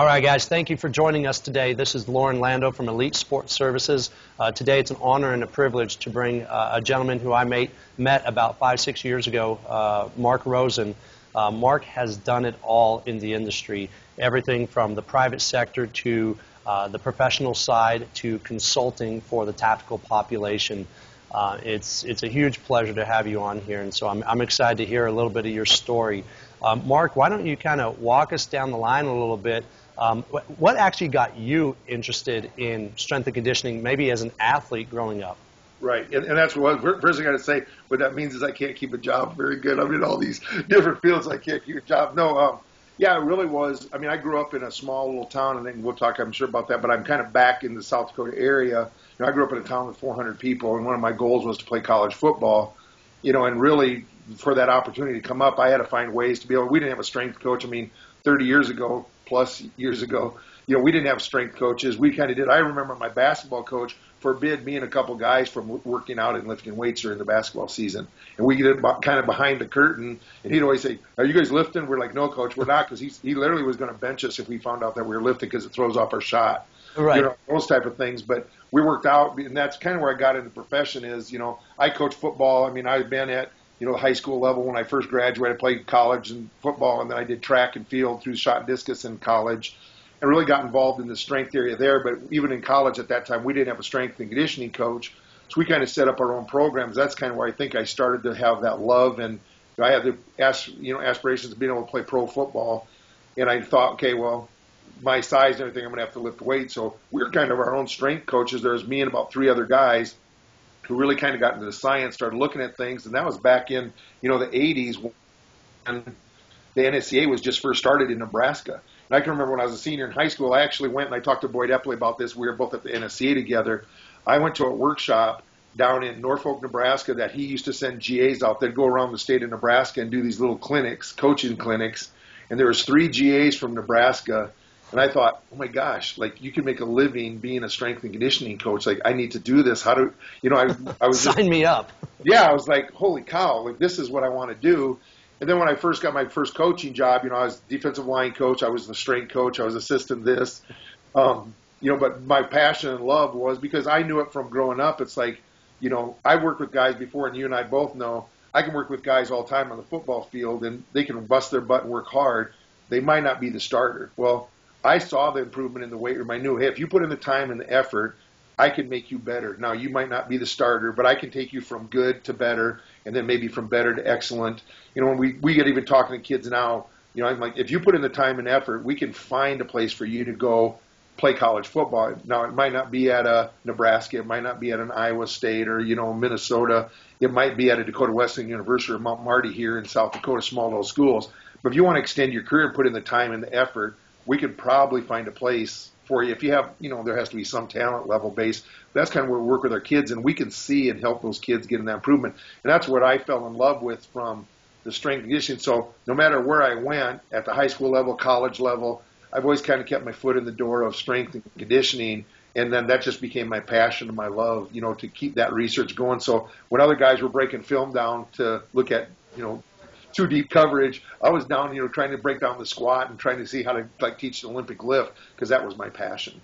All right, guys, thank you for joining us today. This is Lauren Lando from Elite Sports Services. Today it's an honor and a privilege to bring a gentleman who I met about 5-6 years ago, Mark Roozen. Mark has done it all in the industry, everything from the private sector to the professional side to consulting for the tactical population. It's a huge pleasure to have you on here, and so I'm excited to hear a little bit of your story. Mark, why don't you kind of walk us down the line a little bit? What actually got you interested in strength and conditioning, maybe as an athlete growing up? Right, and that's what first thing I got to say. What that means is I can't keep a job very good. I'm in all these different fields. I can't keep a job. No, yeah, it really was. I mean, I grew up in a small little town, and then we'll talk, I'm sure, about that. But I'm kind of back in the South Dakota area. You know, I grew up in a town with 400 people, and one of my goals was to play college football. You know, and really for that opportunity to come up, I had to find ways to be able. We didn't have a strength coach. I mean, 30 years ago. Plus years ago, you know, we didn't have strength coaches. We kind of did. I remember my basketball coach forbid me and a couple guys from working out and lifting weights during the basketball season. And we get kind of behind the curtain, and he'd always say, "Are you guys lifting?" We're like, "No, coach, we're not," because he literally was going to bench us if we found out that we were lifting because it throws off our shot. Right. You know, those type of things. But we worked out, and that's kind of where I got into the profession is, you know, I coach football. I mean, I've been at, you know, the high school level when I first graduated. I played college and football, and then I did track and field through shot and discus in college, and really got involved in the strength area there. But even in college at that time, we didn't have a strength and conditioning coach, so we kind of set up our own programs. That's kind of where I think I started to have that love, and I had the aspirations of being able to play pro football. And I thought, okay, well, my size and everything, I'm going to have to lift weight. So we were kind of our own strength coaches. There was me and about 3 other guys who really kind of got into the science, started looking at things, and that was back in, you know, the 80s when the NSCA was just first started in Nebraska. And I can remember when I was a senior in high school, I actually went and I talked to Boyd Epley about this. We were both at the NSCA together. I went to a workshop down in Norfolk, Nebraska, that he used to send GAs out. They'd go around the state of Nebraska and do these little clinics, coaching clinics, and there was 3 GAs from Nebraska. And I thought, oh my gosh, like you can make a living being a strength and conditioning coach. Like I need to do this. How do, you know, I was Sign me up. Yeah, I was like, holy cow, like this is what I want to do. And then when I first got my first coaching job, you know, I was defensive line coach. I was the strength coach. I was assistant this, you know, but my passion and love was because I knew it from growing up. It's like, you know, I worked with guys before, and you and I both know I can work with guys all the time on the football field, and they can bust their butt and work hard. They might not be the starter. Well, I saw the improvement in the weight room. I knew, hey, if you put in the time and the effort, I can make you better. Now, you might not be the starter, but I can take you from good to better, and then maybe from better to excellent. You know, when we get even talking to kids now, you know, I'm like, if you put in the time and effort, we can find a place for you to go play college football. Now, it might not be at a Nebraska. It might not be at an Iowa State or, you know, Minnesota. It might be at a Dakota Wesleyan University or Mount Marty here in South Dakota, small little schools. But if you want to extend your career and put in the time and the effort, we could probably find a place for you. If you have, you know, there has to be some talent level base. That's kind of where we work with our kids, and we can see and help those kids get in that improvement. And that's what I fell in love with from the strength and conditioning. So no matter where I went, at the high school level, college level, I've always kind of kept my foot in the door of strength and conditioning. And then that just became my passion and my love, you know, to keep that research going. So when other guys were breaking film down to look at, you know, too deep coverage, I was down, you know, trying to break down the squat and trying to see how to like teach the Olympic lift because that was my passion.